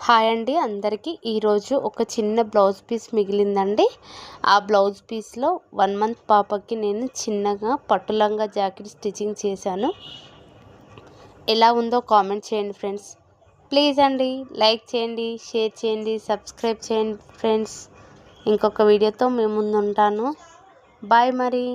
Hi అండి అందరికీ ఈరోజు ఒక చిన్న బ్లౌజ్ పీస్ మిగిలిందండి. ఆ బ్లౌజ్ పీస్లో 1 మంత్ పాపకి నేను చిన్నగా పట్టు లంగా జాకెట్ స్టిచ్చింగ్ చేశాను. ఎలా ఉందో కామెంట్ చేయండి ఫ్రెండ్స్. ప్లీజ్ అండి లైక్ చేయండి, షేర్ చేయండి, సబ్స్క్రైబ్ చేయండి ఫ్రెండ్స్. ఇంకొక వీడియోతో మీ ముందు ఉంటాను. బాయ్ మరి.